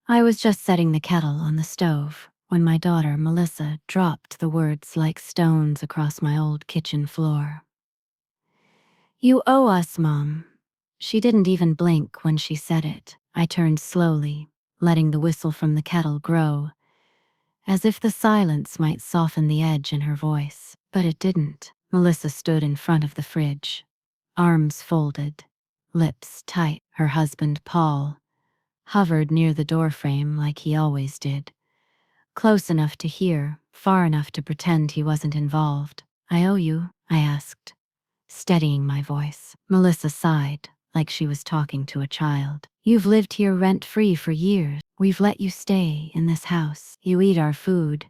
I was just setting the kettle on the stove when my daughter, Melissa, dropped the words like stones across my old kitchen floor. "You owe us, Mom." She didn't even blink when she said it. I turned slowly, letting the whistle from the kettle grow, as if the silence might soften the edge in her voice. But it didn't. Melissa stood in front of the fridge, arms folded, lips tight. Her husband, Paul, hovered near the doorframe like he always did, close enough to hear, far enough to pretend he wasn't involved. "I owe you?" I asked, steadying my voice. Melissa sighed, like she was talking to a child. "You've lived here rent-free for years. We've let you stay in this house. You eat our food.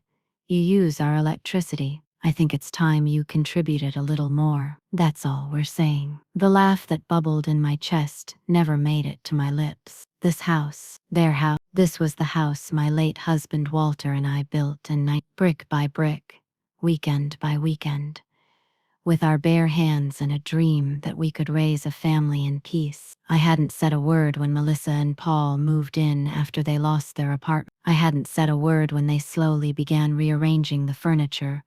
You use our electricity. I think it's time you contributed a little more. That's all we're saying." The laugh that bubbled in my chest never made it to my lips. This house, their house, this was the house my late husband Walter and I built, and brick by brick, weekend by weekend, with our bare hands and a dream that we could raise a family in peace. I hadn't said a word when Melissa and Paul moved in after they lost their apartment. I hadn't said a word when they slowly began rearranging the furniture,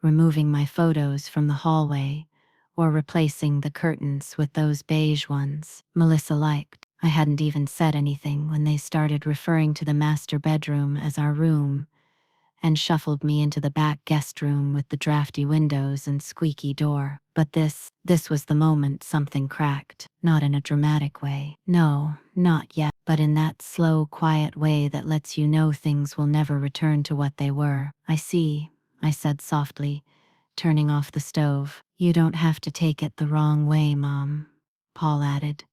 removing my photos from the hallway, or replacing the curtains with those beige ones Melissa liked. I hadn't even said anything when they started referring to the master bedroom as our room, and shuffled me into the back guest room with the drafty windows and squeaky door. But this was the moment something cracked. Not in a dramatic way. No, not yet. But in that slow, quiet way that lets you know things will never return to what they were. "I see," I said softly, turning off the stove. "You don't have to take it the wrong way, Mom," Paul added,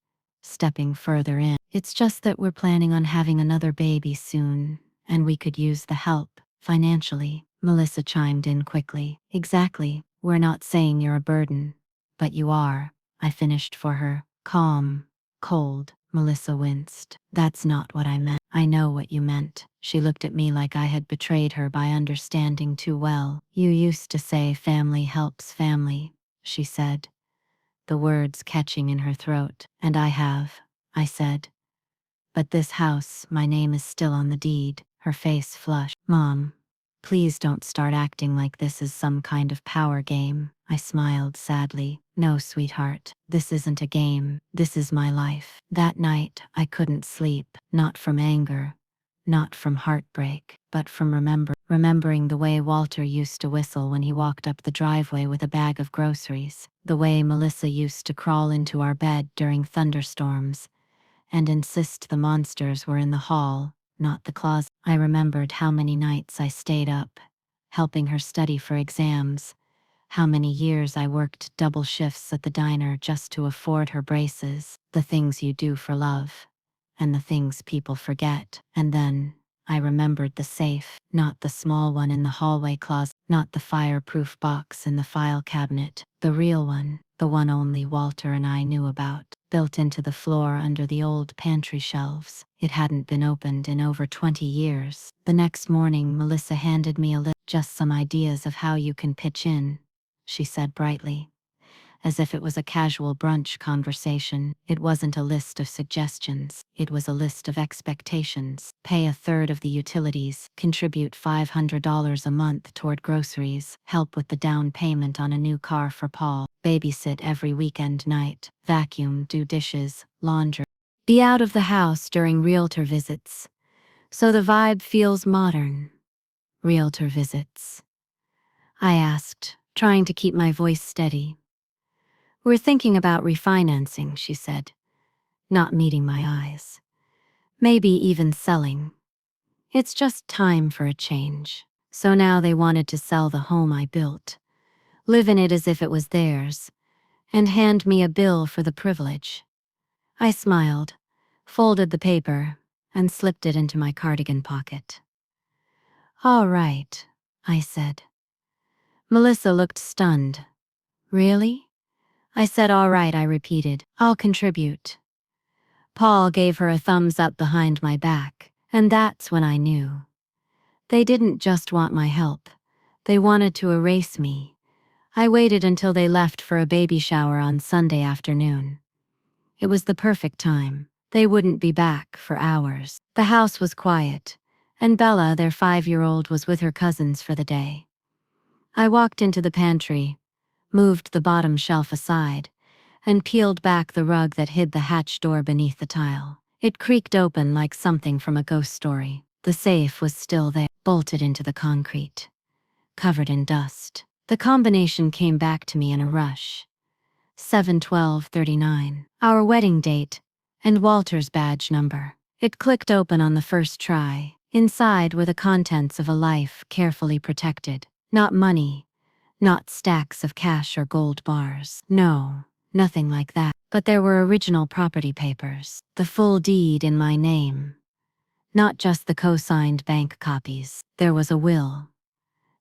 stepping further in. "It's just that we're planning on having another baby soon, and we could use the help. Financially." Melissa chimed in quickly. "Exactly. We're not saying you're a burden, but you are," I finished for her. Calm, cold. Melissa winced. "That's not what I meant." "I know what you meant." She looked at me like I had betrayed her by understanding too well. "You used to say family helps family," she said, the words catching in her throat. "And I have," I said. "But this house, my name is still on the deed." Her face flushed. "Mom, please don't start acting like this is some kind of power game." I smiled sadly. "No, sweetheart, this isn't a game. This is my life." That night, I couldn't sleep, not from anger, not from heartbreak, but from remembering the way Walter used to whistle when he walked up the driveway with a bag of groceries, the way Melissa used to crawl into our bed during thunderstorms and insist the monsters were in the hall, not the closet. I remembered how many nights I stayed up, helping her study for exams, how many years I worked double shifts at the diner just to afford her braces, the things you do for love, and the things people forget. And then I remembered the safe, not the small one in the hallway closet, not the fireproof box in the file cabinet, the real one, the one only Walter and I knew about, built into the floor under the old pantry shelves. It hadn't been opened in over 20 years. The next morning, Melissa handed me a list. "Just some ideas of how you can pitch in," she said brightly, as if it was a casual brunch conversation. It wasn't a list of suggestions. It was a list of expectations. "Pay a third of the utilities, contribute $500 a month toward groceries, help with the down payment on a new car for Paul, babysit every weekend night, vacuum, do dishes, laundry. Be out of the house during realtor visits, so the vibe feels modern." "Realtor visits?" I asked, trying to keep my voice steady. "We're thinking about refinancing," she said, not meeting my eyes. "Maybe even selling. It's just time for a change." So now they wanted to sell the home I built, live in it as if it was theirs, and hand me a bill for the privilege. I smiled, folded the paper, and slipped it into my cardigan pocket. "All right," I said. Melissa looked stunned. "Really?" I said. "All right," I repeated. "I'll contribute." Paul gave her a thumbs up behind my back, and that's when I knew. They didn't just want my help. They wanted to erase me. I waited until they left for a baby shower on Sunday afternoon. It was the perfect time. They wouldn't be back for hours. The house was quiet, and Bella, their 5-year-old, was with her cousins for the day. I walked into the pantry, moved the bottom shelf aside, and peeled back the rug that hid the hatch door beneath the tile. It creaked open like something from a ghost story. The safe was still there, bolted into the concrete, covered in dust. The combination came back to me in a rush. 7/12/39. Our wedding date, and Walter's badge number. It clicked open on the first try. Inside were the contents of a life carefully protected. Not money, not stacks of cash or gold bars. No, nothing like that. But there were original property papers, the full deed in my name. Not just the co-signed bank copies. There was a will.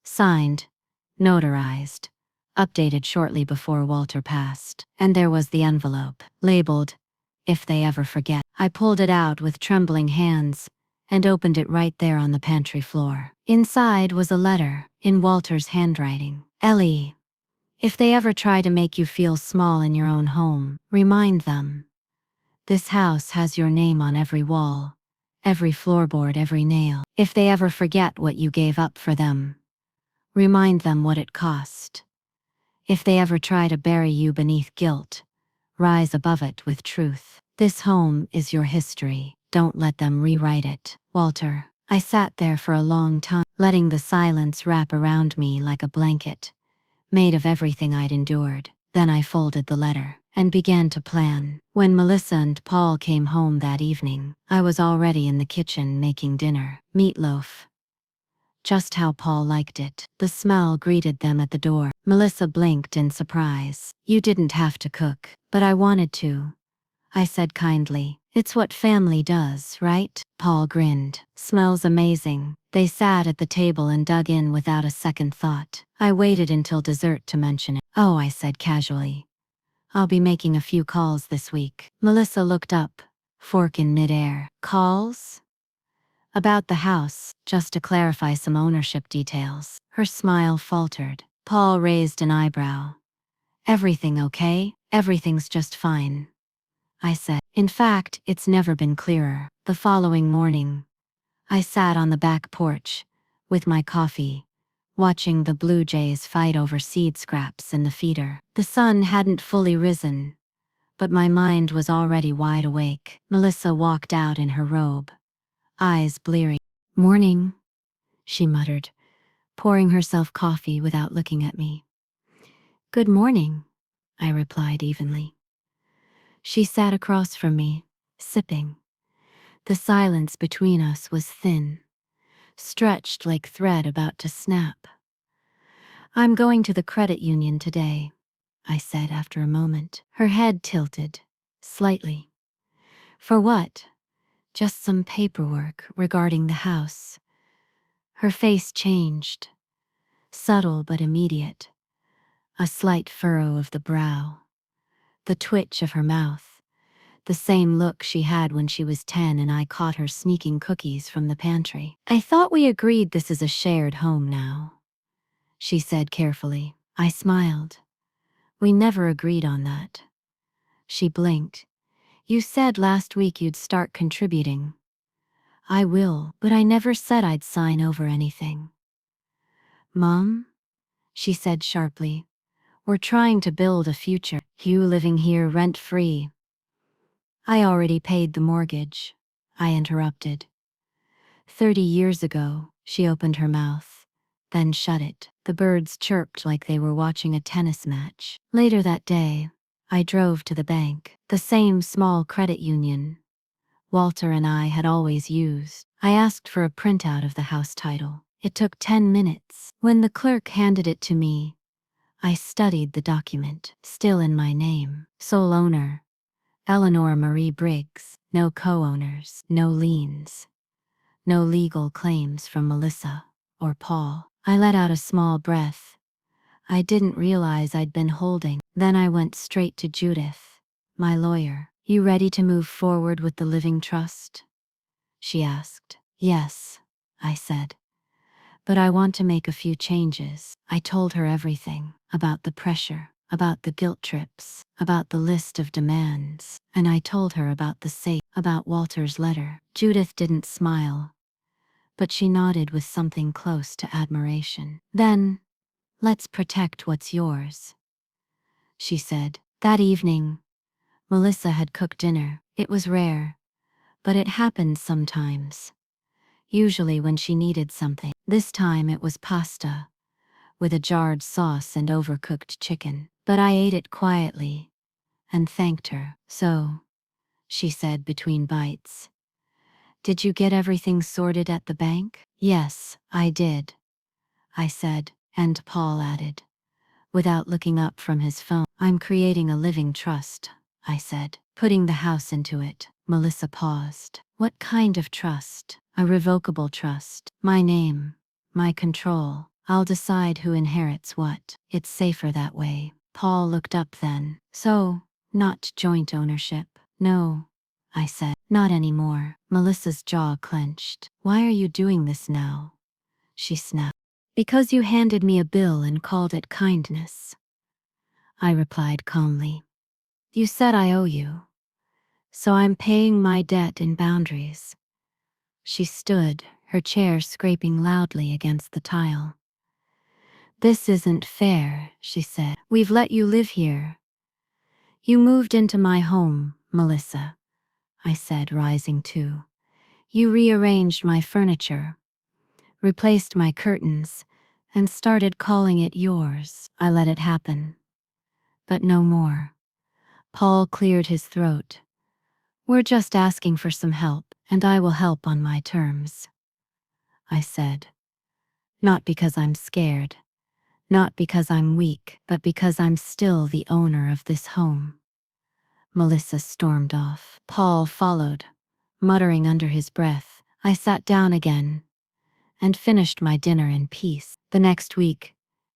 Signed, notarized, updated shortly before Walter passed. And there was the envelope, labeled, "If they ever forget." I pulled it out with trembling hands and opened it right there on the pantry floor. Inside was a letter, in Walter's handwriting. "Ellie, if they ever try to make you feel small in your own home, remind them. This house has your name on every wall, every floorboard, every nail. If they ever forget what you gave up for them, remind them what it cost. If they ever try to bury you beneath guilt, rise above it with truth. This home is your history. Don't let them rewrite it." Walter. I sat there for a long time, letting the silence wrap around me like a blanket, made of everything I'd endured. Then I folded the letter and began to plan. When Melissa and Paul came home that evening, I was already in the kitchen making dinner. Meatloaf. Just how Paul liked it. The smell greeted them at the door. Melissa blinked in surprise. "You didn't have to cook, but I wanted to," I said kindly. "It's what family does, right?" Paul grinned. "Smells amazing." They sat at the table and dug in without a second thought. I waited until dessert to mention it. "Oh," I said casually, "I'll be making a few calls this week." Melissa looked up, fork in midair. "Calls?" "About the house, just to clarify some ownership details." Her smile faltered. Paul raised an eyebrow. "Everything okay?" "Everything's just fine," I said. "In fact, it's never been clearer." The following morning, I sat on the back porch, with my coffee, watching the blue jays fight over seed scraps in the feeder. The sun hadn't fully risen, but my mind was already wide awake. Melissa walked out in her robe, eyes bleary. "Morning," she muttered, pouring herself coffee without looking at me. "Good morning," I replied evenly. She sat across from me, sipping. The silence between us was thin, stretched like thread about to snap. "I'm going to the credit union today," I said after a moment. Her head tilted, slightly. "For what?" "Just some paperwork regarding the house." Her face changed, subtle but immediate. A slight furrow of the brow, the twitch of her mouth, the same look she had when she was 10 and I caught her sneaking cookies from the pantry. "I thought we agreed this is a shared home now," she said carefully. I smiled. "We never agreed on that." She blinked. "You said last week you'd start contributing." "I will, but I never said I'd sign over anything." "Mom?" she said sharply. "We're trying to build a future. You living here rent-free." "I already paid the mortgage," I interrupted. 30 years ago," she opened her mouth, then shut it. The birds chirped like they were watching a tennis match. Later that day, I drove to the bank, the same small credit union Walter and I had always used. I asked for a printout of the house title. It took 10 minutes. When the clerk handed it to me, I studied the document. Still in my name. Sole owner, Eleanor Marie Briggs. No co-owners, no liens, no legal claims from Melissa or Paul. I let out a small breath. I didn't realize I'd been holding. Then I went straight to Judith, my lawyer. "You ready to move forward with the living trust?" she asked. "Yes," I said. "But I want to make a few changes." I told her everything about the pressure, about the guilt trips, about the list of demands, and I told her about the safe, about Walter's letter. Judith didn't smile, but she nodded with something close to admiration. Then, let's protect what's yours, she said. That evening, Melissa had cooked dinner. It was rare, but it happened sometimes, usually when she needed something. This time it was pasta, with a jarred sauce and overcooked chicken. But I ate it quietly and thanked her. So, she said between bites, did you get everything sorted at the bank? Yes, I did, I said, and Paul added, without looking up from his phone. I'm creating a living trust, I said, putting the house into it. Melissa paused. What kind of trust? A revocable trust. My name, my control. I'll decide who inherits what. It's safer that way. Paul looked up then. So, not joint ownership? No, I said. Not anymore. Melissa's jaw clenched. Why are you doing this now? She snapped. Because you handed me a bill and called it kindness, I replied calmly. You said I owe you, so I'm paying my debt in boundaries. She stood, her chair scraping loudly against the tile. This isn't fair, she said. We've let you live here. You moved into my home, Melissa, I said, rising too. You rearranged my furniture, replaced my curtains, and started calling it yours. I let it happen. But no more. Paul cleared his throat. We're just asking for some help, and I will help on my terms, I said. Not because I'm scared, not because I'm weak, but because I'm still the owner of this home. Melissa stormed off. Paul followed, muttering under his breath. I sat down again and finished my dinner in peace. The next week,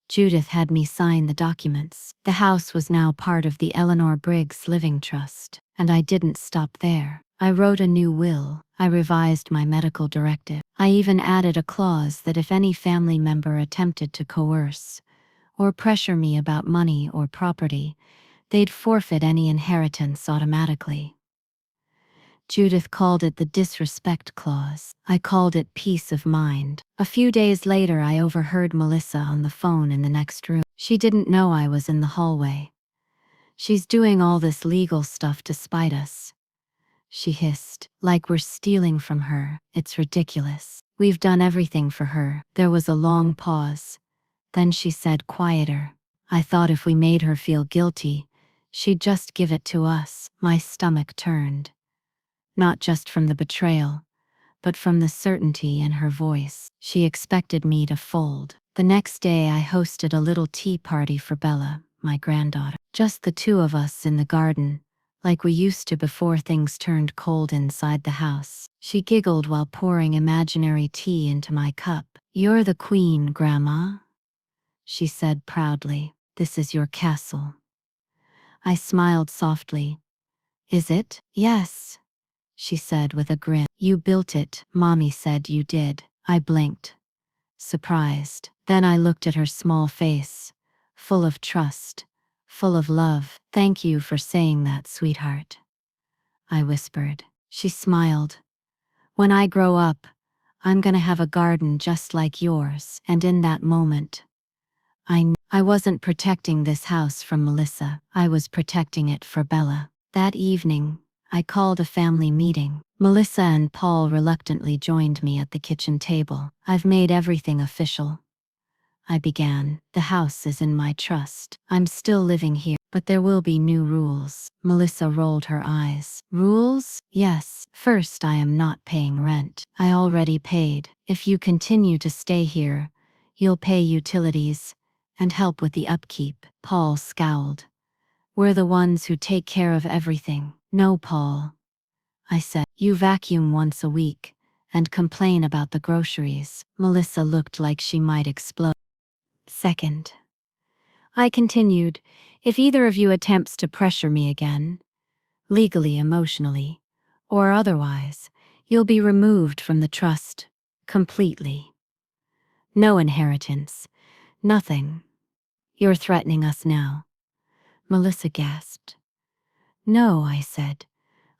Judith had me sign the documents. The house was now part of the Eleanor Briggs Living Trust, and I didn't stop there. I wrote a new will. I revised my medical directive. I even added a clause that if any family member attempted to coerce or pressure me about money or property, they'd forfeit any inheritance automatically. Judith called it the disrespect clause. I called it peace of mind. A few days later, I overheard Melissa on the phone in the next room. She didn't know I was in the hallway. She's doing all this legal stuff to spite us, she hissed, like we're stealing from her. It's ridiculous. We've done everything for her. There was a long pause. Then she said quieter, I thought if we made her feel guilty, she'd just give it to us. My stomach turned. Not just from the betrayal, but from the certainty in her voice. She expected me to fold. The next day I hosted a little tea party for Bella, my granddaughter. Just the two of us in the garden, like we used to before things turned cold inside the house. She giggled while pouring imaginary tea into my cup. You're the queen, Grandma, she said proudly. This is your castle. I smiled softly. Is it? Yes, she said with a grin. You built it, Mommy said you did. I blinked, surprised. Then I looked at her small face, full of trust, full of love. Thank you for saying that, sweetheart, I whispered. She smiled. When I grow up, I'm gonna have a garden just like yours. And in that moment, I knew I wasn't protecting this house from Melissa. I was protecting it for Bella. That evening, I called a family meeting. Melissa and Paul reluctantly joined me at the kitchen table. I've made everything official, I began. The house is in my trust. I'm still living here, but there will be new rules. Melissa rolled her eyes. Rules? Yes. First, I am not paying rent. I already paid. If you continue to stay here, you'll pay utilities and help with the upkeep. Paul scowled. We're the ones who take care of everything. No, Paul, I said. You vacuum once a week and complain about the groceries. Melissa looked like she might explode. Second, I continued, if either of you attempts to pressure me again, legally, emotionally, or otherwise, you'll be removed from the trust, completely. No inheritance, nothing. You're threatening us now. Melissa gasped. No, I said.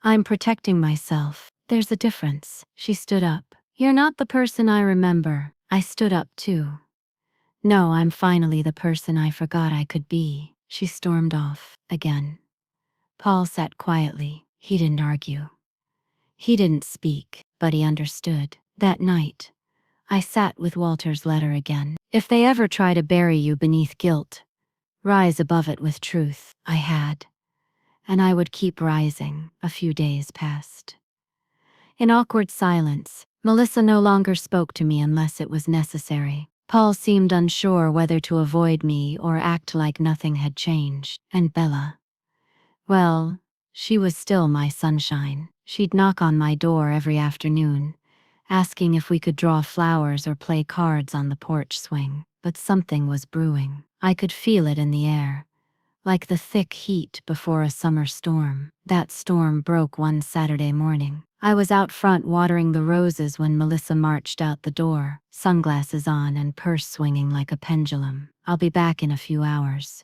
I'm protecting myself. There's a difference. She stood up. You're not the person I remember. I stood up too. No, I'm finally the person I forgot I could be. She stormed off, again. Paul sat quietly. He didn't argue. He didn't speak, but he understood. That night, I sat with Walter's letter again. If they ever try to bury you beneath guilt, rise above it with truth. I had. And I would keep rising. A few days passed. In awkward silence, Melissa no longer spoke to me unless it was necessary. Paul seemed unsure whether to avoid me or act like nothing had changed. And Bella? Well, she was still my sunshine. She'd knock on my door every afternoon, asking if we could draw flowers or play cards on the porch swing. But something was brewing. I could feel it in the air, like the thick heat before a summer storm. That storm broke one Saturday morning. I was out front watering the roses when Melissa marched out the door, sunglasses on and purse swinging like a pendulum. I'll be back in a few hours,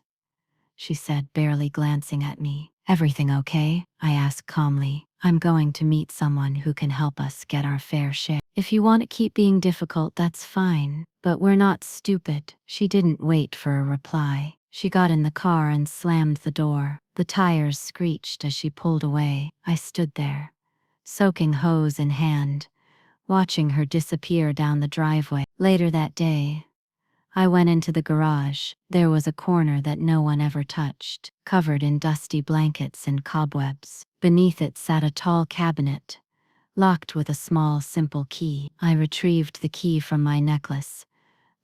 she said, barely glancing at me. Everything okay? I asked calmly. I'm going to meet someone who can help us get our fair share. If you want to keep being difficult, that's fine, but we're not stupid. She didn't wait for a reply. She got in the car and slammed the door. The tires screeched as she pulled away. I stood there, soaking hose in hand, watching her disappear down the driveway. Later that day, I went into the garage. There was a corner that no one ever touched, covered in dusty blankets and cobwebs. Beneath it sat a tall cabinet, locked with a small, simple key. I retrieved the key from my necklace,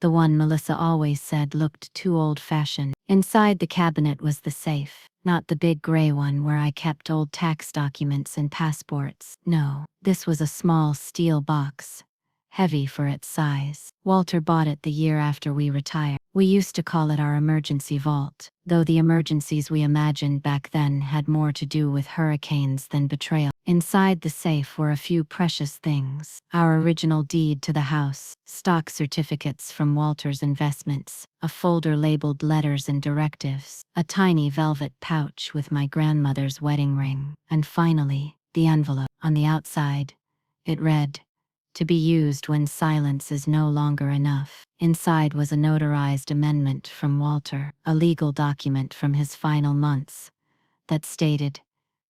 the one Melissa always said looked too old-fashioned. Inside the cabinet was the safe, not the big gray one where I kept old tax documents and passports. No, this was a small steel box, heavy for its size. Walter bought it the year after we retired. We used to call it our emergency vault, though the emergencies we imagined back then had more to do with hurricanes than betrayal. Inside the safe were a few precious things: our original deed to the house, stock certificates from Walter's investments, a folder labeled letters and directives, a tiny velvet pouch with my grandmother's wedding ring, and finally, the envelope. On the outside, it read, "To be used when silence is no longer enough." Inside was a notarized amendment from Walter, a legal document from his final months, that stated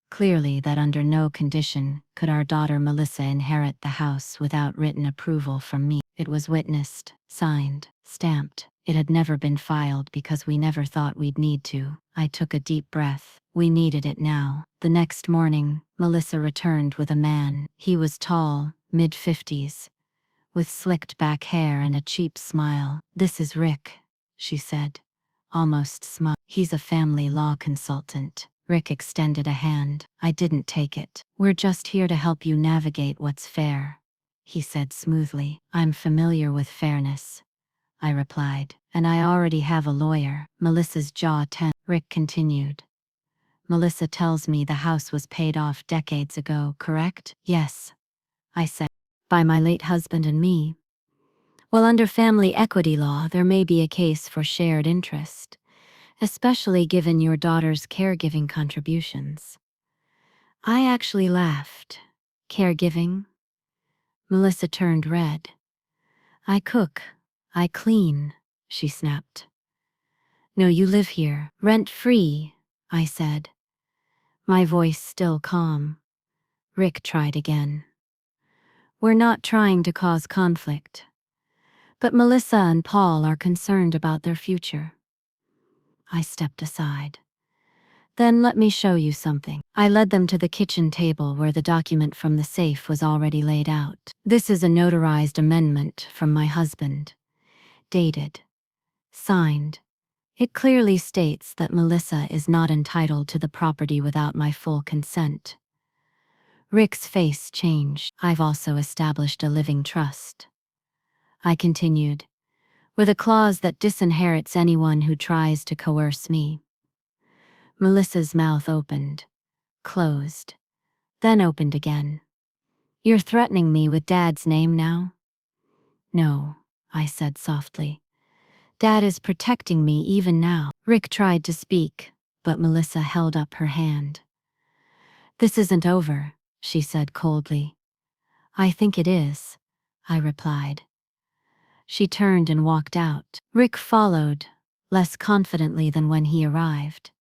clearly that under no condition could our daughter Melissa inherit the house without written approval from me. It was witnessed, signed, stamped. It had never been filed because we never thought we'd need to. I took a deep breath. We needed it now. The next morning, Melissa returned with a man. He was tall, mid-50s, with slicked back hair and a cheap smile. "This is Rick," she said, almost smug. "He's a family law consultant." Rick extended a hand. I didn't take it. "We're just here to help you navigate what's fair," he said smoothly. "I'm familiar with fairness," I replied, "and I already have a lawyer." Melissa's jaw tensed. Rick continued. "Melissa tells me the house was paid off decades ago, correct?" "Yes," I said. "By my late husband and me. Well, under family equity law, there may be a case for shared interest, especially given your daughter's caregiving contributions." I actually laughed. Caregiving? Melissa turned red. "I cook. I clean," she snapped. "No, you live here, rent-free," I said, my voice still calm. Rick tried again. "We're not trying to cause conflict, but Melissa and Paul are concerned about their future." I stepped aside. "Then let me show you something." I led them to the kitchen table where the document from the safe was already laid out. "This is a notarized amendment from my husband, dated, signed. It clearly states that Melissa is not entitled to the property without my full consent." Rick's face changed. "I've also established a living trust," I continued, "with a clause that disinherits anyone who tries to coerce me." Melissa's mouth opened, closed, then opened again. "You're threatening me with Dad's name now?" "No," I said softly. "Dad is protecting me even now." Rick tried to speak, but Melissa held up her hand. "This isn't over," she said coldly. "I think it is," I replied. She turned and walked out. Rick followed, less confidently than when he arrived.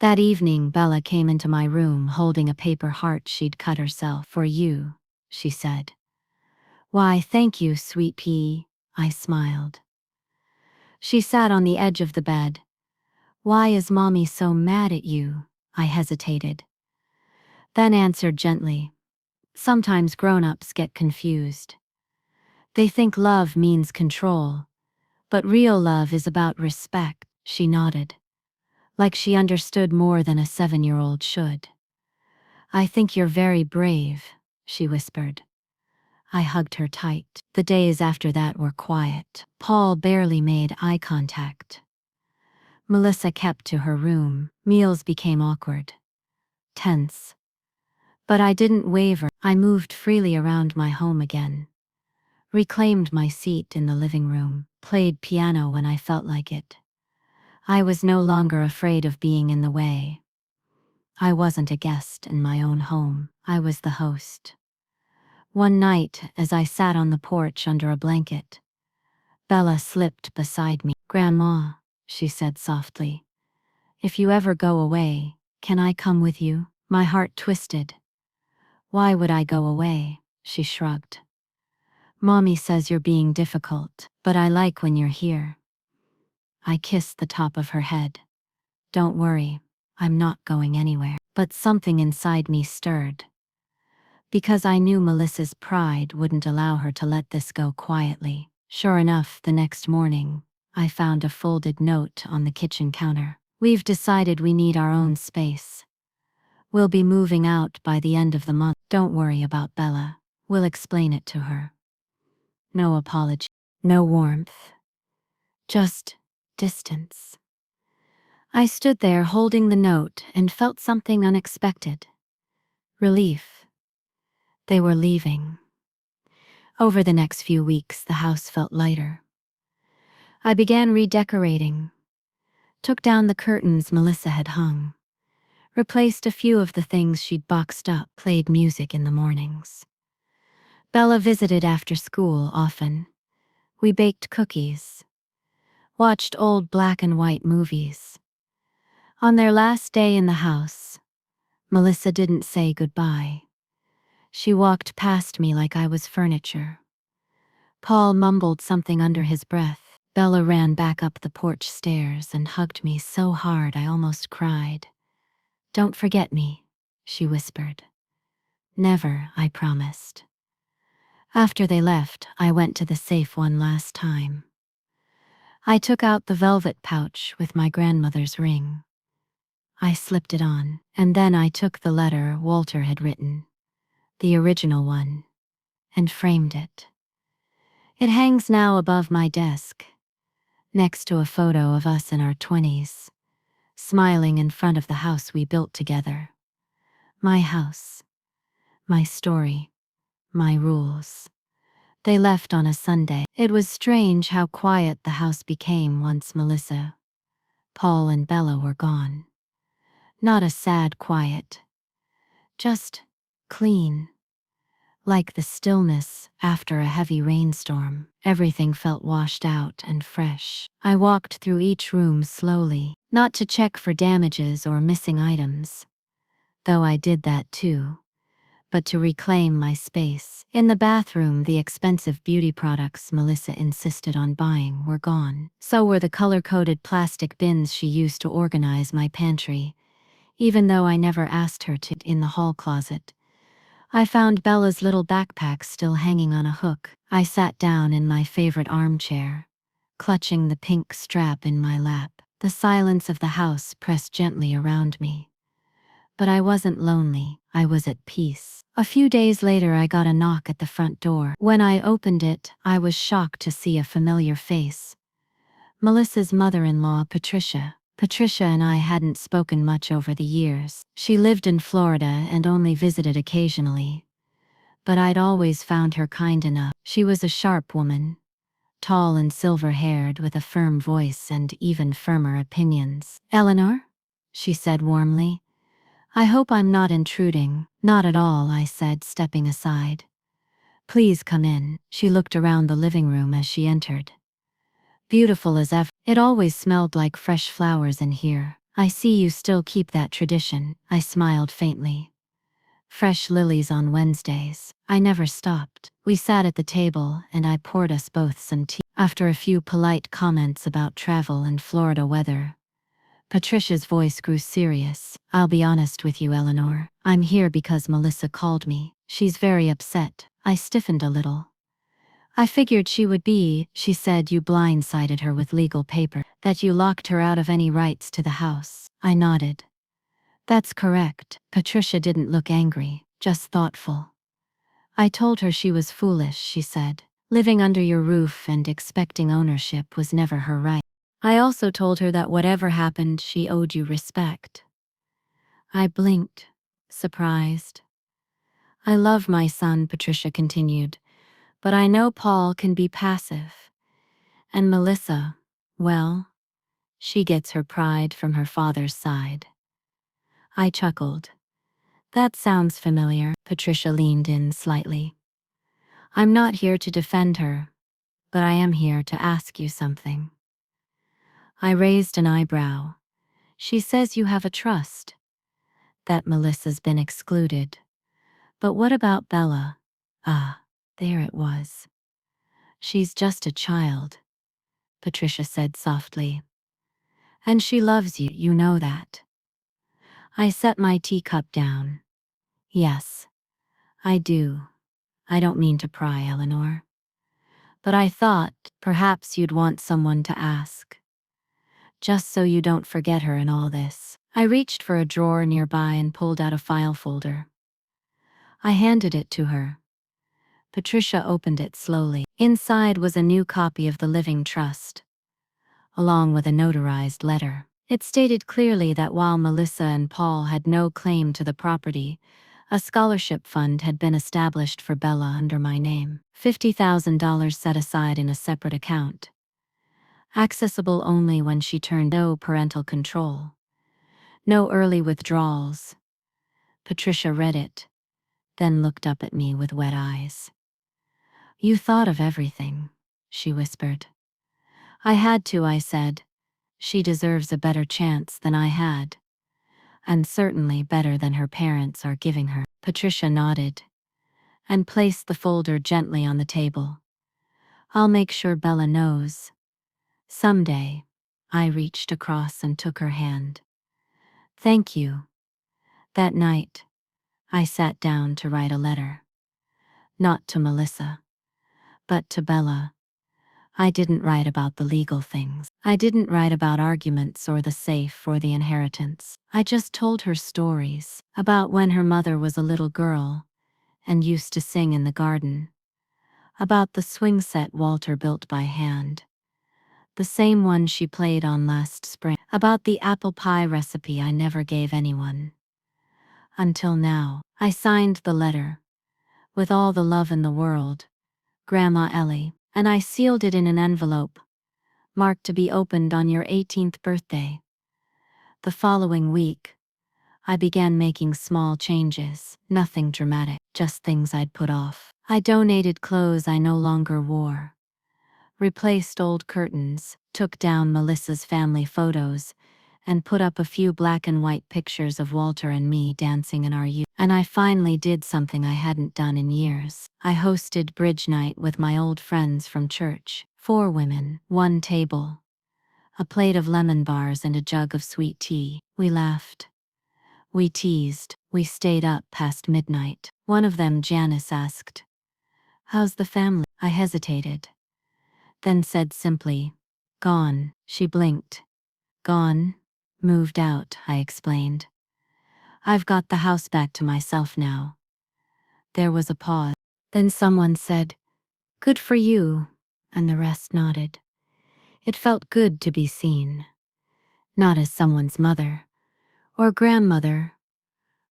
That evening, Bella came into my room holding a paper heart she'd cut herself. "For you," she said. "Why, thank you, sweet pea," I smiled. She sat on the edge of the bed. "Why is Mommy so mad at you?" I hesitated. Then answered gently, "Sometimes grown-ups get confused. They think love means control, but real love is about respect." She nodded, like she understood more than a 7-year-old should. "I think you're very brave," she whispered. I hugged her tight. The days after that were quiet. Paul barely made eye contact. Melissa kept to her room. Meals became awkward, tense. But I didn't waver. I moved freely around my home again, reclaimed my seat in the living room, played piano when I felt like it. I was no longer afraid of being in the way. I wasn't a guest in my own home. I was the host. One night, as I sat on the porch under a blanket, Bella slipped beside me. "Grandma," she said softly, "if you ever go away, can I come with you?" My heart twisted. "Why would I go away?" she shrugged. "Mommy says you're being difficult, but I like when you're here." I kissed the top of her head. "Don't worry, I'm not going anywhere." But something inside me stirred. Because I knew Melissa's pride wouldn't allow her to let this go quietly. Sure enough, the next morning, I found a folded note on the kitchen counter. "We've decided we need our own space. We'll be moving out by the end of the month. Don't worry about Bella. We'll explain it to her." No apology, no warmth, just distance. I stood there holding the note and felt something unexpected. Relief. They were leaving. Over the next few weeks, the house felt lighter. I began redecorating, took down the curtains Melissa had hung, replaced a few of the things she'd boxed up, played music in the mornings. Bella visited after school often. We baked cookies, watched old black and white movies. On their last day in the house, Melissa didn't say goodbye. She walked past me like I was furniture. Paul mumbled something under his breath. Bella ran back up the porch stairs and hugged me so hard I almost cried. "Don't forget me," she whispered. "Never," I promised. After they left, I went to the safe one last time. I took out the velvet pouch with my grandmother's ring. I slipped it on, and then I took the letter Walter had written, the original one, and framed it. It hangs now above my desk, next to a photo of us in our 20s, smiling in front of the house we built together. My house, my story, my rules. They left on a Sunday. It was strange how quiet the house became once Melissa, Paul, and Bella were gone. Not a sad quiet, just clean. Like the stillness after a heavy rainstorm, everything felt washed out and fresh. I walked through each room slowly, not to check for damages or missing items, though I did that too, but to reclaim my space. In the bathroom, the expensive beauty products Melissa insisted on buying were gone. So were the color-coded plastic bins she used to organize my pantry, even though I never asked her to. In the hall closet, I found Bella's little backpack still hanging on a hook. I sat down in my favorite armchair, clutching the pink strap in my lap. The silence of the house pressed gently around me. But I wasn't lonely, I was at peace. A few days later, I got a knock at the front door. When I opened it, I was shocked to see a familiar face. Melissa's mother-in-law, Patricia. Patricia and I hadn't spoken much over the years. She lived in Florida and only visited occasionally. But I'd always found her kind enough. She was a sharp woman, tall and silver-haired with a firm voice and even firmer opinions. "Eleanor?" she said warmly. I hope I'm not intruding. Not at all, I said, stepping aside. Please come in. She looked around the living room as she entered. Beautiful as ever. It always smelled like fresh flowers in here. I see you still keep that tradition, I smiled faintly. Fresh lilies on Wednesdays. I never stopped. We sat at the table and I poured us both some tea. After a few polite comments about travel and Florida weather, Patricia's voice grew serious. I'll be honest with you, Eleanor. I'm here because Melissa called me. She's very upset. I stiffened a little. I figured she would be. She said you blindsided her with legal paper, that you locked her out of any rights to the house. I nodded. That's correct. Patricia didn't look angry, just thoughtful. I told her she was foolish, she said. Living under your roof and expecting ownership was never her right. I also told her that whatever happened, she owed you respect. I blinked, surprised. I love my son, Patricia continued, but I know Paul can be passive. And Melissa, well, she gets her pride from her father's side. I chuckled. That sounds familiar. Patricia leaned in slightly. I'm not here to defend her, but I am here to ask you something. I raised an eyebrow. She says you have a trust, that Melissa's been excluded. But what about Bella? Ah, there it was. She's just a child, Patricia said softly. And she loves you, you know that. I set my teacup down. Yes, I do. I don't mean to pry, Eleanor. But I thought, perhaps you'd want someone to ask. Just so you don't forget her in all this. I reached for a drawer nearby and pulled out a file folder. I handed it to her. Patricia opened it slowly. Inside was a new copy of the Living Trust, along with a notarized letter. It stated clearly that while Melissa and Paul had no claim to the property, a scholarship fund had been established for Bella under my name. $50,000 set aside in a separate account. Accessible only when she turned. No parental control. No early withdrawals. Patricia read it, then looked up at me with wet eyes. You thought of everything, she whispered. I had to, I said. She deserves a better chance than I had. And certainly better than her parents are giving her. Patricia nodded and placed the folder gently on the table. I'll make sure Bella knows. Someday. I reached across and took her hand. Thank you. That night, I sat down to write a letter. Not to Melissa, but to Bella. I didn't write about the legal things. I didn't write about arguments or the safe or the inheritance. I just told her stories about when her mother was a little girl and used to sing in the garden. About the swing set Walter built by hand, the same one she played on last spring. About the apple pie recipe I never gave anyone. Until now. I signed the letter, with all the love in the world, Grandma Ellie, and I sealed it in an envelope, marked to be opened on your 18th birthday. The following week, I began making small changes, nothing dramatic, just things I'd put off. I donated clothes I no longer wore, replaced old curtains, took down Melissa's family photos, and put up a few black and white pictures of Walter and me dancing in our youth. And I finally did something I hadn't done in years. I hosted bridge night with my old friends from church. 4 women, 1 table, a plate of lemon bars and a jug of sweet tea. We laughed. We teased. We stayed up past midnight. One of them, Janice, asked, "How's the family?" I hesitated, then said simply, "Gone." She blinked. "Gone? Moved out," I explained. "I've got the house back to myself now." There was a pause. Then someone said, "Good for you," and the rest nodded. It felt good to be seen. Not as someone's mother, or grandmother,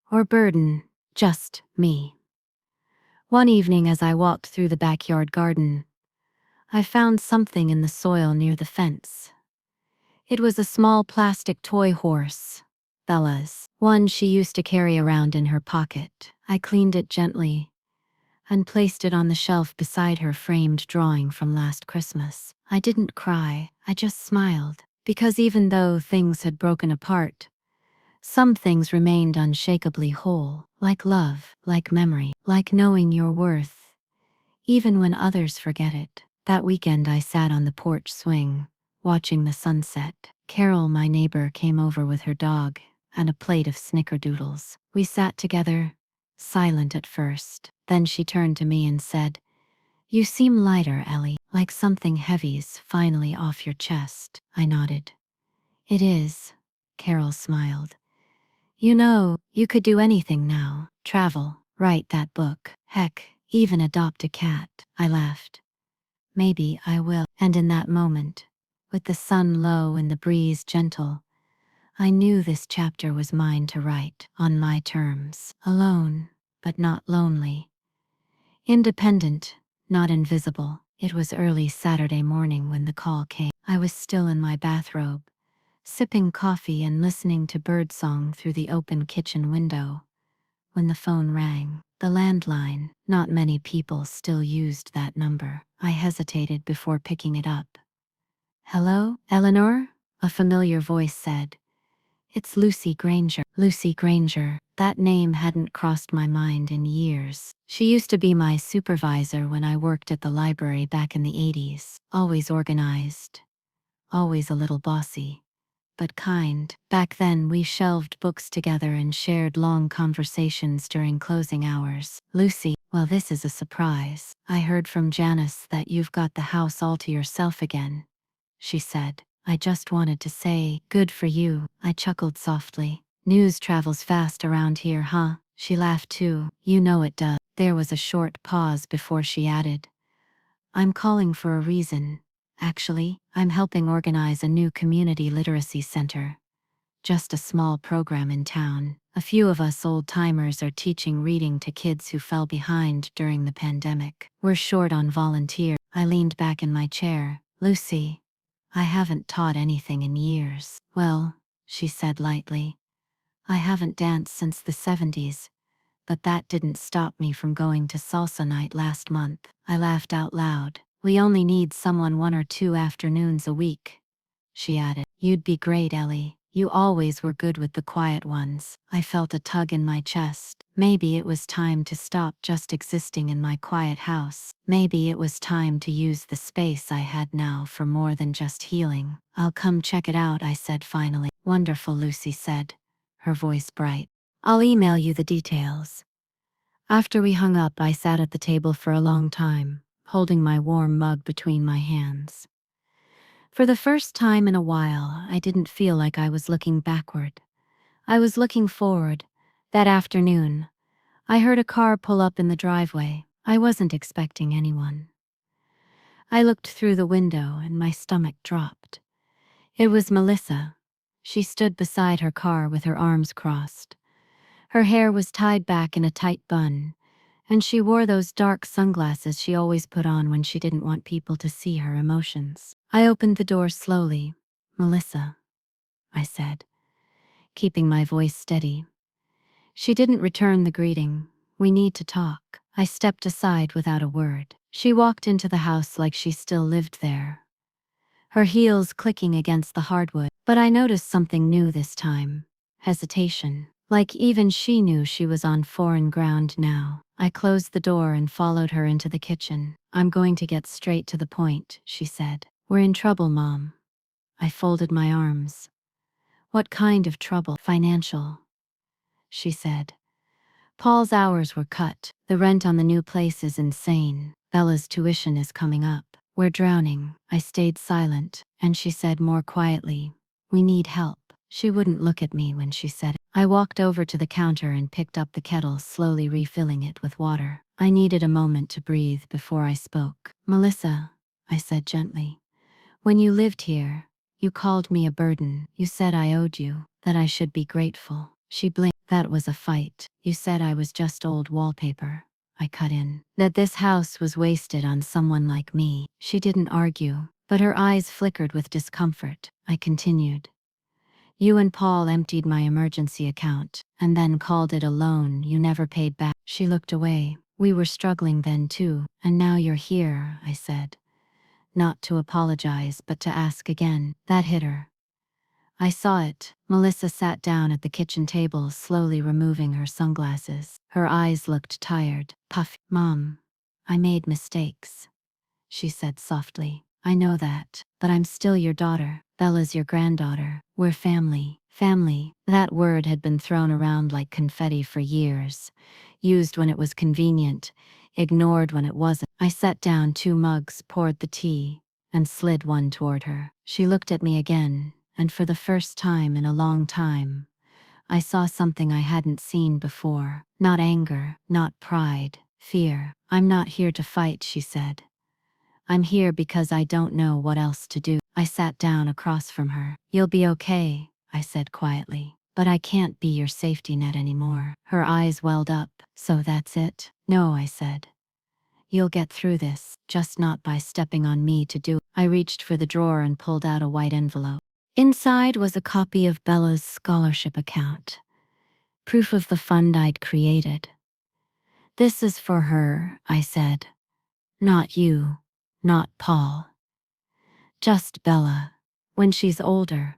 or burden, just me. One evening as I walked through the backyard garden, I found something in the soil near the fence. It was a small plastic toy horse, Bella's, one she used to carry around in her pocket. I cleaned it gently and placed it on the shelf beside her framed drawing from last Christmas. I didn't cry, I just smiled, because even though things had broken apart, some things remained unshakably whole, like love, like memory, like knowing your worth, even when others forget it. That weekend I sat on the porch swing, watching the sunset. Carol, my neighbor, came over with her dog and a plate of snickerdoodles. We sat together, silent at first. Then she turned to me and said, "You seem lighter, Ellie, like something heavy's finally off your chest." I nodded. "It is." Carol smiled. "You know, you could do anything now. Travel, write that book, heck, even adopt a cat." I laughed. "Maybe I will." And in that moment, with the sun low and the breeze gentle, I knew this chapter was mine to write, on my terms. Alone, but not lonely. Independent, not invisible. It was early Saturday morning when the call came. I was still in my bathrobe, sipping coffee and listening to birdsong through the open kitchen window, when the phone rang. The landline. Not many people still used that number. I hesitated before picking it up. "Hello, Eleanor?" a familiar voice said. "It's Lucy Granger." Lucy Granger. That name hadn't crossed my mind in years. She used to be my supervisor when I worked at the library back in the 80s. Always organized. Always a little bossy. But kind. Back then we shelved books together and shared long conversations during closing hours. "Lucy, well, this is a surprise. I heard from Janice that you've got the house all to yourself again," she said. "I just wanted to say, good for you." I chuckled softly. "News travels fast around here, huh?" She laughed too. "You know it does." There was a short pause before she added, "I'm calling for a reason. Actually, I'm helping organize a new community literacy center. Just a small program in town. A few of us old-timers are teaching reading to kids who fell behind during the pandemic. We're short on volunteers." I leaned back in my chair. "Lucy, I haven't taught anything in years." "Well," she said lightly, "I haven't danced since the 70s, but that didn't stop me from going to salsa night last month." I laughed out loud. "We only need someone 1 or 2 afternoons a week," she added. "You'd be great, Ellie. You always were good with the quiet ones." I felt a tug in my chest. Maybe it was time to stop just existing in my quiet house. Maybe it was time to use the space I had now for more than just healing. "I'll come check it out," I said finally. "Wonderful," Lucy said, her voice bright. "I'll email you the details." After we hung up, I sat at the table for a long time, holding my warm mug between my hands. For the first time in a while, I didn't feel like I was looking backward. I was looking forward. That afternoon, I heard a car pull up in the driveway. I wasn't expecting anyone. I looked through the window and my stomach dropped. It was Melissa. She stood beside her car with her arms crossed. Her hair was tied back in a tight bun, and she wore those dark sunglasses she always put on when she didn't want people to see her emotions. I opened the door slowly. "Melissa," I said, keeping my voice steady. She didn't return the greeting. "We need to talk." I stepped aside without a word. She walked into the house like she still lived there, her heels clicking against the hardwood. But I noticed something new this time. Hesitation. Like even she knew she was on foreign ground now. I closed the door and followed her into the kitchen. "I'm going to get straight to the point," she said. "We're in trouble, Mom." I folded my arms. "What kind of trouble?" "Financial," she said. "Paul's hours were cut. The rent on the new place is insane. Bella's tuition is coming up. We're drowning." I stayed silent, and she said more quietly, "We need help." She wouldn't look at me when she said it. I walked over to the counter and picked up the kettle, slowly refilling it with water. I needed a moment to breathe before I spoke. "Melissa," I said gently, "when you lived here, you called me a burden. You said I owed you, that I should be grateful." She blinked. "That was a fight. You said I was just old wallpaper." I cut in. "That this house was wasted on someone like me." She didn't argue, but her eyes flickered with discomfort. I continued. You and Paul emptied my emergency account, and then called it a loan you never paid back. She looked away. We were struggling then too, and now you're here, I said. Not to apologize, but to ask again. That hit her. I saw it. Melissa sat down at the kitchen table, slowly removing her sunglasses. Her eyes looked tired, puffy. Mom, I made mistakes, she said softly. I know that, but I'm still your daughter. Bella's your granddaughter. We're family. Family. That word had been thrown around like confetti for years, used when it was convenient, ignored when it wasn't. I set down 2 mugs, poured the tea, and slid one toward her. She looked at me again, and for the first time in a long time, I saw something I hadn't seen before. Not anger, not pride, fear. I'm not here to fight, she said. I'm here because I don't know what else to do. I sat down across from her. You'll be okay, I said quietly. But I can't be your safety net anymore. Her eyes welled up. So that's it? No, I said. You'll get through this, just not by stepping on me to do it. I reached for the drawer and pulled out a white envelope. Inside was a copy of Bella's scholarship account. Proof of the fund I'd created. This is for her, I said. Not you. Not Paul. Just Bella. When she's older.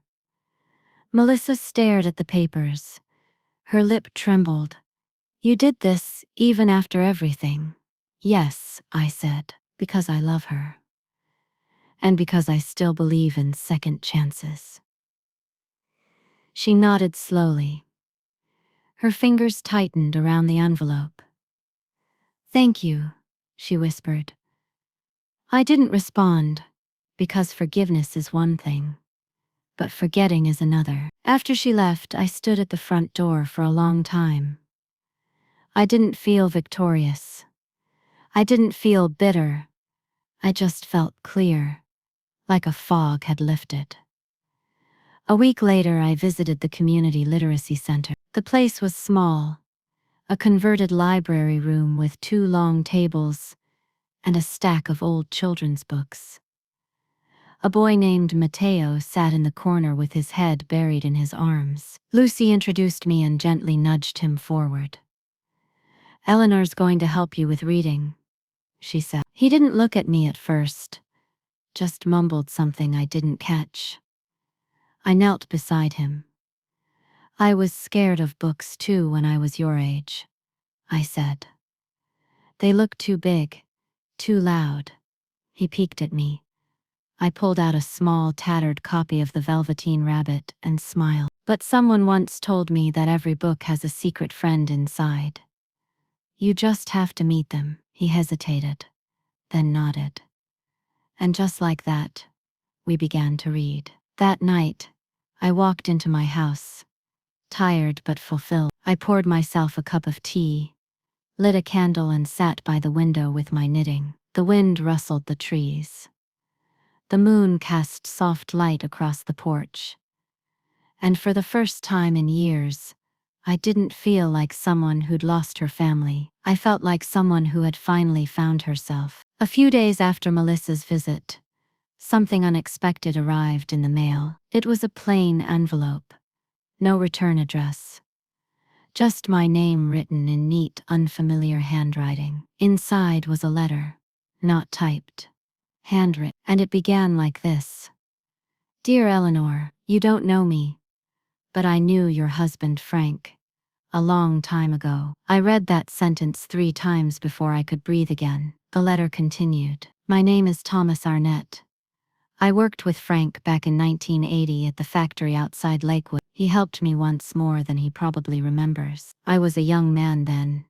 Melissa stared at the papers. Her lip trembled. You did this, even after everything. Yes, I said, because I love her. And because I still believe in second chances. She nodded slowly. Her fingers tightened around the envelope. Thank you, she whispered. I didn't respond, because forgiveness is one thing, but forgetting is another. After she left, I stood at the front door for a long time. I didn't feel victorious. I didn't feel bitter. I just felt clear, like a fog had lifted. A week later, I visited the community literacy center. The place was small, a converted library room with 2 long tables and a stack of old children's books. A boy named Mateo sat in the corner with his head buried in his arms. Lucy introduced me and gently nudged him forward. Eleanor's going to help you with reading, she said. He didn't look at me at first, just mumbled something I didn't catch. I knelt beside him. I was scared of books too when I was your age, I said. They look too big, too loud. He peeked at me. I pulled out a small, tattered copy of The Velveteen Rabbit and smiled. But someone once told me that every book has a secret friend inside. You just have to meet them. He hesitated, then nodded. And just like that, we began to read. That night, I walked into my house, tired but fulfilled. I poured myself a cup of tea, lit a candle and sat by the window with my knitting. The wind rustled the trees. The moon cast soft light across the porch. And for the first time in years, I didn't feel like someone who'd lost her family. I felt like someone who had finally found herself. A few days after Melissa's visit, something unexpected arrived in the mail. It was a plain envelope. No return address. Just my name written in neat, unfamiliar handwriting. Inside was a letter, not typed, handwritten, and it began like this. Dear Eleanor, you don't know me, but I knew your husband Frank a long time ago. I read that sentence 3 times before I could breathe again. The letter continued. My name is Thomas Arnett. I worked with Frank back in 1980 at the factory outside Lakewood. He helped me once more than he probably remembers. I was a young man then,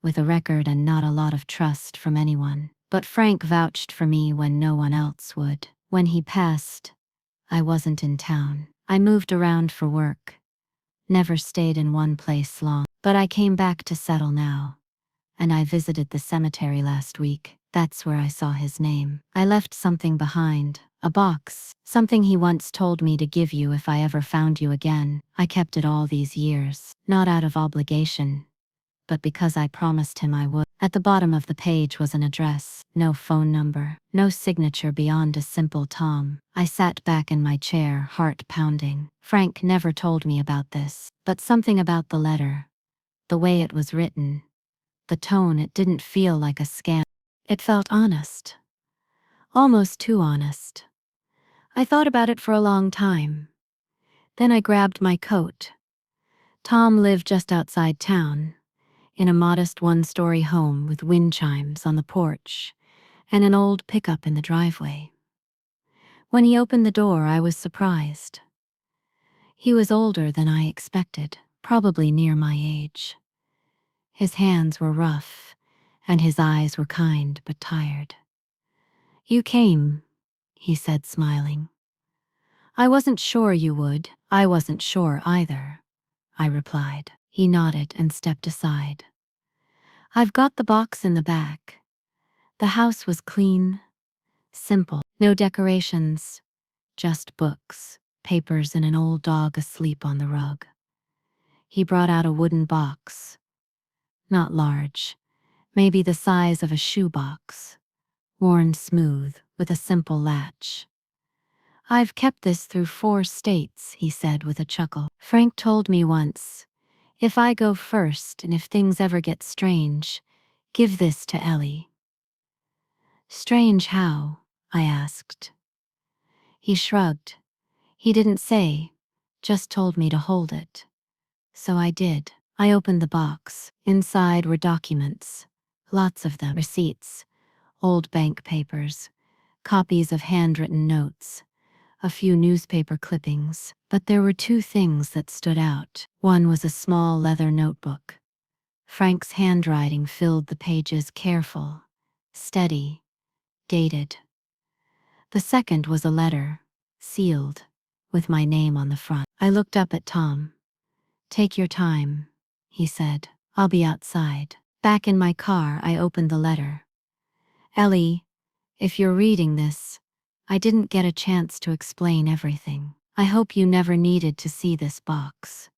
with a record and not a lot of trust from anyone. But Frank vouched for me when no one else would. When he passed, I wasn't in town. I moved around for work. Never stayed in one place long. But I came back to settle now. And I visited the cemetery last week. That's where I saw his name. I left something behind. A box. Something he once told me to give you if I ever found you again. I kept it all these years. Not out of obligation, but because I promised him I would. At the bottom of the page was an address, no phone number, no signature beyond a simple Tom. I sat back in my chair, heart pounding. Frank never told me about this, but something about the letter, the way it was written, the tone, it didn't feel like a scam. It felt honest. Almost too honest. I thought about it for a long time. Then I grabbed my coat. Tom lived just outside town, in a modest one-story home with wind chimes on the porch and an old pickup in the driveway. When he opened the door, I was surprised. He was older than I expected, probably near my age. His hands were rough, and his eyes were kind but tired. "You came," he said, smiling. "I wasn't sure you would." "I wasn't sure either," I replied. He nodded and stepped aside. "I've got the box in the back." The house was clean, simple, no decorations, just books, papers, and an old dog asleep on the rug. He brought out a wooden box. Not large, maybe the size of a shoebox, worn smooth, with a simple latch. "I've kept this through 4 states," he said with a chuckle. "Frank told me once, if I go first and if things ever get strange, give this to Ellie." "Strange how?" I asked. He shrugged. He didn't say, just told me to hold it. So I did. I opened the box. Inside were documents, lots of them, receipts, old bank papers, copies of handwritten notes, a few newspaper clippings. But there were 2 things that stood out. One was a small leather notebook. Frank's handwriting filled the pages, careful, steady, dated. The second was a letter, sealed, with my name on the front. I looked up at Tom. "Take your time," he said. "I'll be outside." Back in my car, I opened the letter. "Ellie, if you're reading this, I didn't get a chance to explain everything. I hope you never needed to see this box.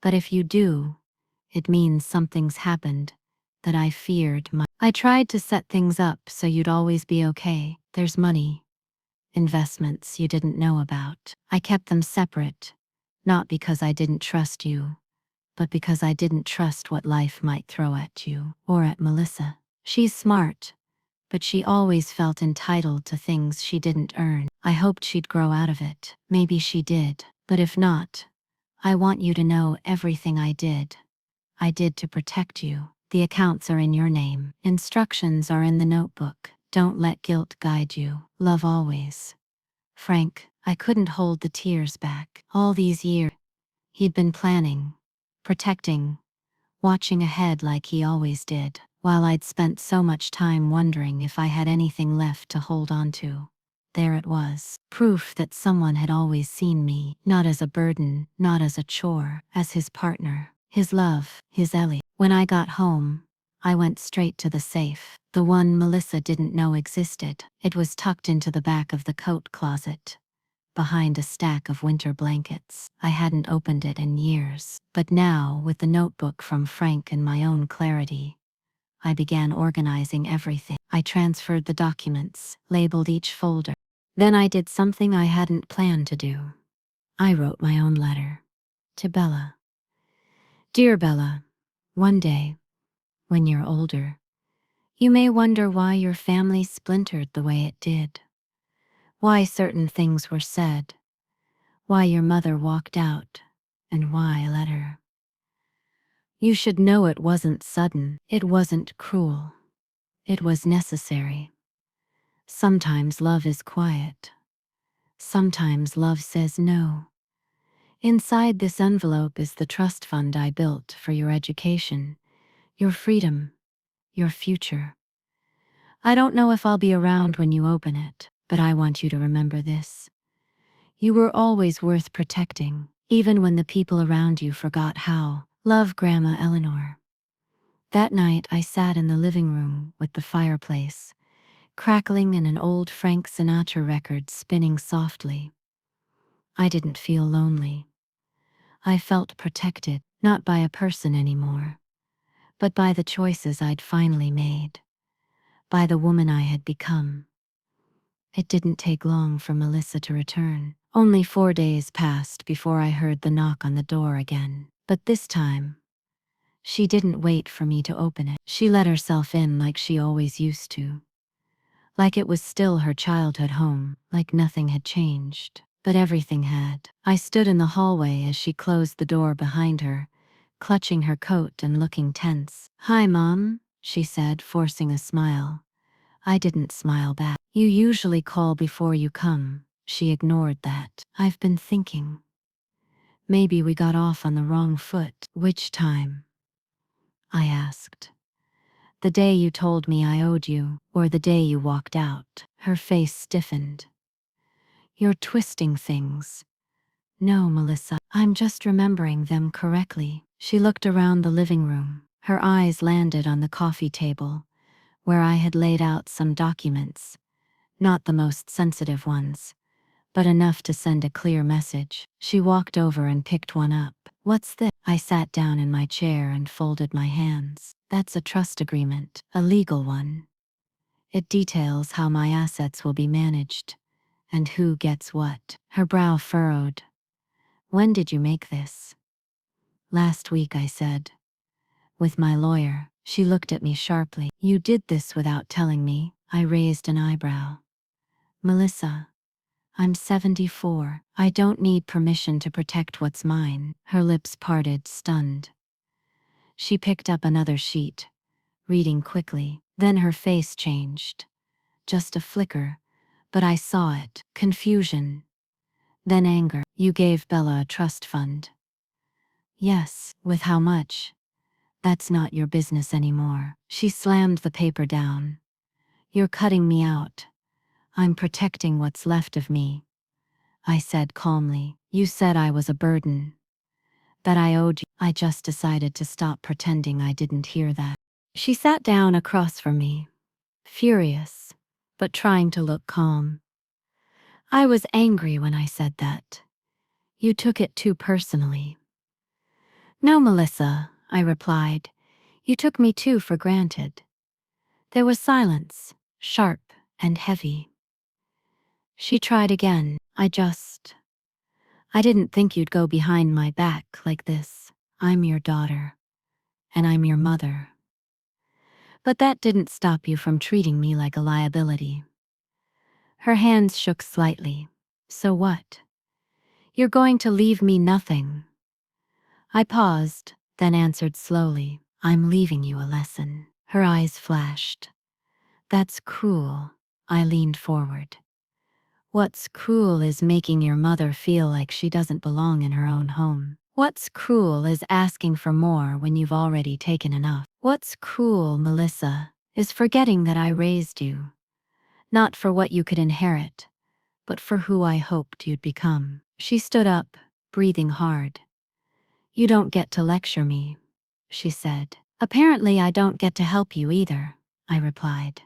But if you do, it means something's happened that I feared might. I tried to set things up so you'd always be okay. There's money, investments you didn't know about. I kept them separate, not because I didn't trust you, but because I didn't trust what life might throw at you, or at Melissa. She's smart, but she always felt entitled to things she didn't earn. I hoped she'd grow out of it. Maybe she did, but if not, I want you to know everything I did to protect you. The accounts are in your name. Instructions are in the notebook. Don't let guilt guide you. Love always. Frank." I couldn't hold the tears back. All these years, he'd been planning, protecting, watching ahead like he always did, while I'd spent so much time wondering if I had anything left to hold on to. There it was, proof that someone had always seen me, not as a burden, not as a chore, as his partner, his love, his Ellie. When I got home, I went straight to the safe, the one Melissa didn't know existed. It was tucked into the back of the coat closet, behind a stack of winter blankets. I hadn't opened it in years, but now, with the notebook from Frank and my own clarity, I began organizing everything. I transferred the documents, labeled each folder. Then I did something I hadn't planned to do. I wrote my own letter. To Bella. "Dear Bella, one day, when you're older, you may wonder why your family splintered the way it did. Why certain things were said. Why your mother walked out, and why I let her. You should know it wasn't sudden. It wasn't cruel. It was necessary. Sometimes love is quiet. Sometimes love says no. Inside this envelope is the trust fund I built for your education, your freedom, your future. I don't know if I'll be around when you open it, but I want you to remember this. You were always worth protecting, even when the people around you forgot how. Love, Grandma Eleanor." That night I sat in the living room with the fireplace, crackling and an old Frank Sinatra record spinning softly. I didn't feel lonely. I felt protected, not by a person anymore, but by the choices I'd finally made, by the woman I had become. It didn't take long for Melissa to return. Only 4 days passed before I heard the knock on the door again. But this time, she didn't wait for me to open it. She let herself in like she always used to. Like it was still her childhood home, like nothing had changed. But everything had. I stood in the hallway as she closed the door behind her, clutching her coat and looking tense. "Hi, Mom," she said, forcing a smile. I didn't smile back. "You usually call before you come." She ignored that. "I've been thinking. Maybe we got off on the wrong foot." "Which time?" I asked. "The day you told me I owed you, or the day you walked out?" Her face stiffened. "You're twisting things." "No, Melissa, I'm just remembering them correctly." She looked around the living room. Her eyes landed on the coffee table, where I had laid out some documents, not the most sensitive ones, but enough to send a clear message. She walked over and picked one up. "What's this?" I sat down in my chair and folded my hands. "That's a trust agreement, a legal one. It details how my assets will be managed, and who gets what." Her brow furrowed. "When did you make this?" "Last week," I said. "With my lawyer." She looked at me sharply. "You did this without telling me?" I raised an eyebrow. "Melissa, I'm 74. I don't need permission to protect what's mine." Her lips parted, stunned. She picked up another sheet, reading quickly. Then her face changed. Just a flicker, but I saw it. Confusion. Then anger. "You gave Bella a trust fund." "Yes, with how much?" "That's not your business anymore." She slammed the paper down. "You're cutting me out. I'm protecting what's left of me," I said calmly. "You said I was a burden, that I owed you." I just decided to stop pretending I didn't hear that. She sat down across from me, furious, but trying to look calm. "I was angry when I said that. You took it too personally." "No, Melissa," I replied. "You took me too for granted." There was silence, sharp and heavy. She tried again. I didn't think you'd go behind my back like this. I'm your daughter, and I'm your mother. But that didn't stop you from treating me like a liability." Her hands shook slightly. "So what? You're going to leave me nothing." I paused, then answered slowly. "I'm leaving you a lesson." Her eyes flashed. "That's cruel." I leaned forward. "What's cruel is making your mother feel like she doesn't belong in her own home. What's cruel is asking for more when you've already taken enough. What's cruel, Melissa, is forgetting that I raised you, not for what you could inherit, but for who I hoped you'd become." She stood up, breathing hard. "You don't get to lecture me," she said. "Apparently I don't get to help you either," I replied.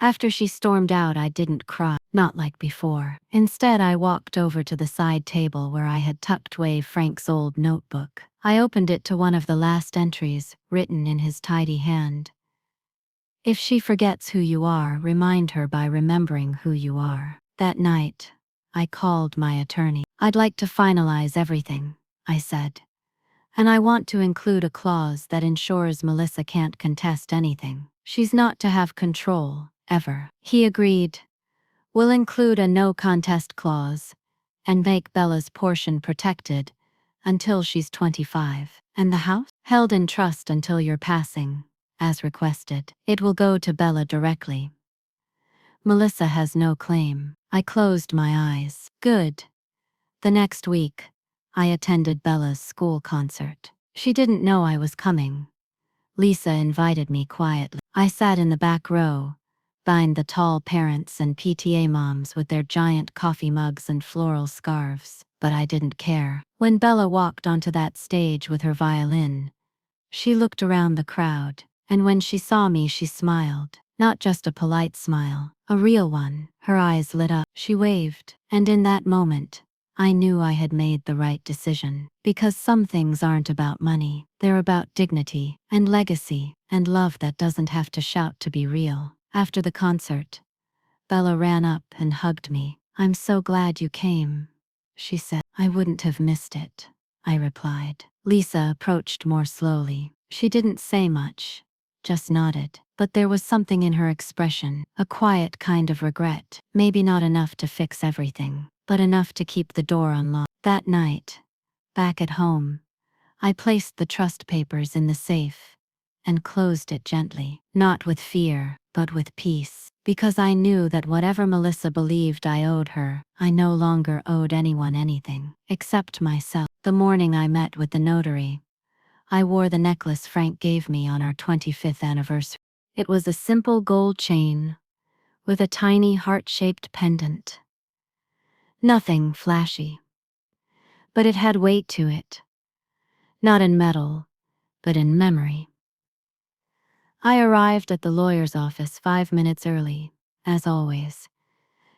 After she stormed out, I didn't cry, not like before. Instead, I walked over to the side table where I had tucked away Frank's old notebook. I opened it to one of the last entries, written in his tidy hand. "If she forgets who you are, remind her by remembering who you are." That night, I called my attorney. "I'd like to finalize everything," I said. "And I want to include a clause that ensures Melissa can't contest anything. She's not to have control, ever." He agreed. "We'll include a no contest clause, and make Bella's portion protected until she's 25. And the house? Held in trust until your passing, as requested. It will go to Bella directly. Melissa has no claim." I closed my eyes. Good. The next week, I attended Bella's school concert. She didn't know I was coming. Lisa invited me quietly. I sat in the back row, behind the tall parents and PTA moms with their giant coffee mugs and floral scarves, but I didn't care. When Bella walked onto that stage with her violin, she looked around the crowd, and when she saw me, she smiled. Not just a polite smile, a real one. Her eyes lit up. She waved, and in that moment, I knew I had made the right decision, because some things aren't about money, they're about dignity, and legacy, and love that doesn't have to shout to be real. After the concert, Bella ran up and hugged me. "I'm so glad you came," she said. "I wouldn't have missed it," I replied. Lisa approached more slowly. She didn't say much, just nodded. But there was something in her expression, a quiet kind of regret. Maybe not enough to fix everything, but enough to keep the door unlocked. That night, back at home, I placed the trust papers in the safe and closed it gently, not with fear, but with peace, because I knew that whatever Melissa believed I owed her, I no longer owed anyone anything, except myself. The morning I met with the notary, I wore the necklace Frank gave me on our 25th anniversary. It was a simple gold chain with a tiny heart-shaped pendant. Nothing flashy, but it had weight to it, not in metal, but in memory. I arrived at the lawyer's office 5 minutes early, as always.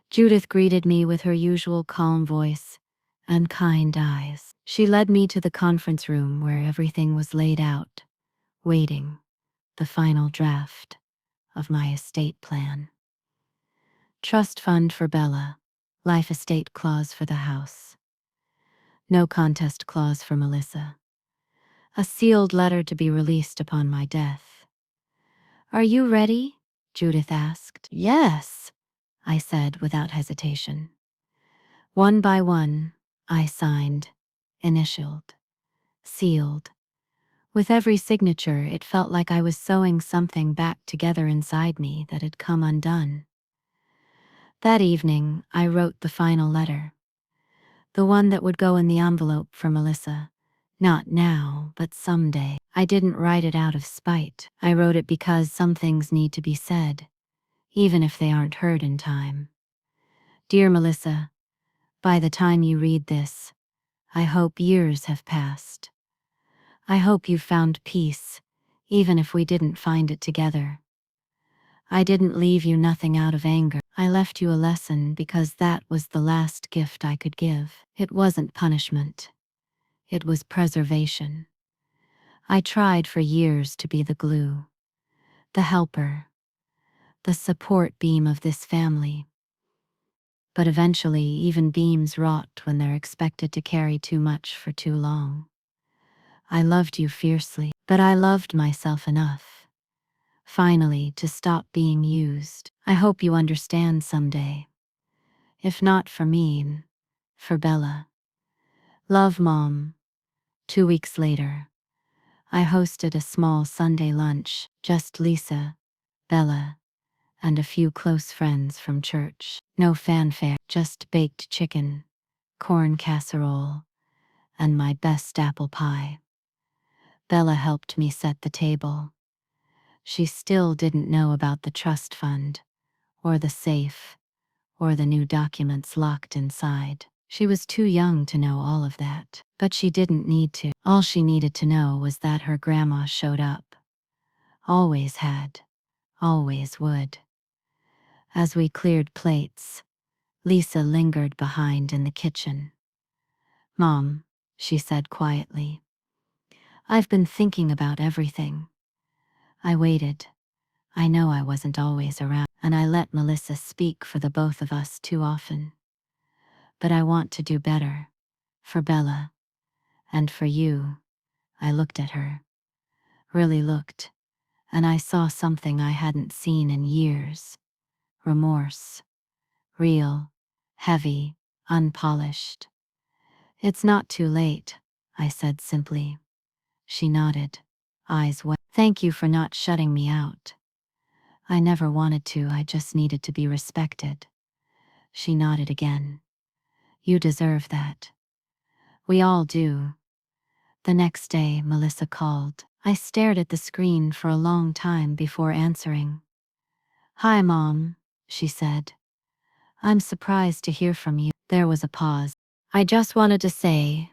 Judith greeted me with her usual calm voice and kind eyes. She led me to the conference room where everything was laid out, waiting, the final draft of my estate plan. Trust fund for Bella, life estate clause for the house. No contest clause for Melissa. A sealed letter to be released upon my death. "Are you ready?" Judith asked. "Yes," I said without hesitation. One by one, I signed, initialed, sealed. With every signature, it felt like I was sewing something back together inside me that had come undone. That evening, I wrote the final letter. The one that would go in the envelope for Melissa. Not now, but someday. I didn't write it out of spite. I wrote it because some things need to be said, even if they aren't heard in time. Dear Melissa, by the time you read this, I hope years have passed. I hope you've found peace, even if we didn't find it together. I didn't leave you nothing out of anger. I left you a lesson because that was the last gift I could give. It wasn't punishment. It was preservation. I tried for years to be the glue, the helper, the support beam of this family. But eventually, even beams rot when they're expected to carry too much for too long. I loved you fiercely, but I loved myself enough, finally, to stop being used. I hope you understand someday. If not for me, for Bella. Love, Mom. 2 weeks later, I hosted a small Sunday lunch, just Lisa, Bella, and a few close friends from church. No fanfare, just baked chicken, corn casserole, and my best apple pie. Bella helped me set the table. She still didn't know about the trust fund, or the safe, or the new documents locked inside. She was too young to know all of that, but she didn't need to. All she needed to know was that her grandma showed up. Always had, always would. As we cleared plates, Lisa lingered behind in the kitchen. "Mom," she said quietly, "I've been thinking about everything." I waited. I know I wasn't always around, and I let Melissa speak for the both of us too often. But I want to do better. For Bella. And for you. I looked at her. Really looked. And I saw something I hadn't seen in years. Remorse. Real. Heavy. Unpolished. "It's not too late," I said simply. She nodded. Eyes wet. "Thank you for not shutting me out. I never wanted to, I just needed to be respected." She nodded again. "You deserve that. We all do." The next day, Melissa called. I stared at the screen for a long time before answering. "Hi, Mom," she said. "I'm surprised to hear from you." There was a pause. "I just wanted to say,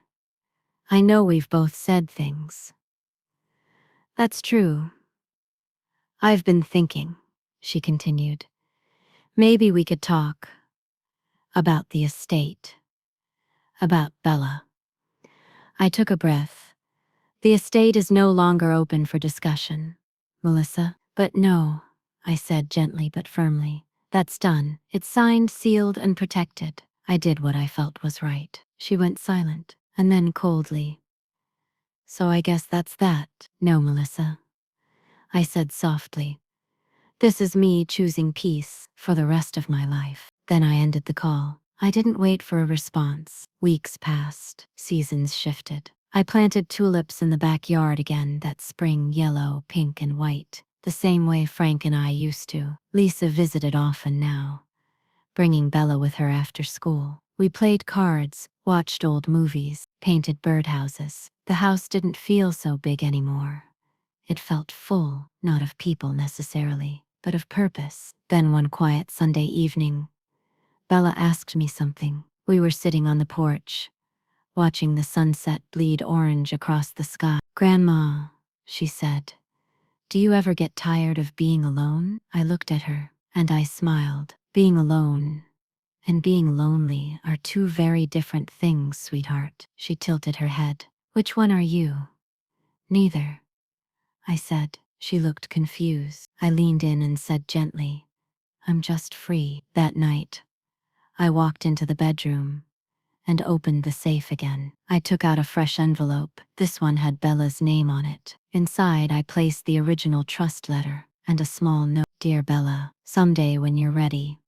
I know we've both said things." "That's true. I've been thinking," she continued. "Maybe we could talk about the estate. About Bella. I took a breath. The estate is no longer open for discussion, Melissa. But no, I said gently but firmly. That's done. It's signed, sealed, and protected. I did what I felt was right. She went silent, and then coldly. So I guess that's that. No, Melissa, I said softly. This is me choosing peace for the rest of my life. Then I ended the call. I didn't wait for a response. Weeks passed. Seasons shifted. I planted tulips in the backyard again, that spring yellow, pink, and white, the same way Frank and I used to. Lisa visited often now, bringing Bella with her after school. We played cards, watched old movies, painted birdhouses. The house didn't feel so big anymore. It felt full, not of people necessarily, but of purpose. Then one quiet Sunday evening, Bella asked me something. We were sitting on the porch, watching the sunset bleed orange across the sky. "Grandma," she said, "do you ever get tired of being alone?" I looked at her, and I smiled. Being alone and being lonely are two very different things, sweetheart. She tilted her head. "Which one are you?" "Neither," I said. She looked confused. I leaned in and said gently, "I'm just free." That night, I walked into the bedroom and opened the safe again. I took out a fresh envelope. This one had Bella's name on it. Inside, I placed the original trust letter and a small note. "Dear Bella, someday when you're ready,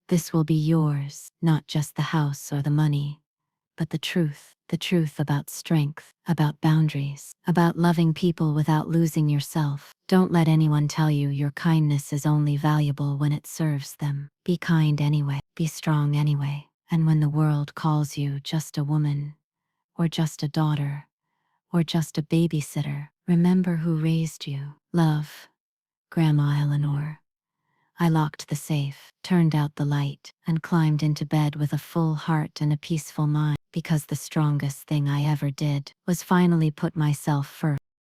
this will be yours, not just the house or the money, but the truth about strength, about boundaries, about loving people without losing yourself. Don't let anyone tell you your kindness is only valuable when it serves them. Be kind anyway, be strong anyway, and when the world calls you just a woman, or just a daughter, or just a babysitter, remember who raised you. Love, Grandma Eleanor." I locked the safe, turned out the light, and climbed into bed with a full heart and a peaceful mind, because the strongest thing I ever did was finally put myself first.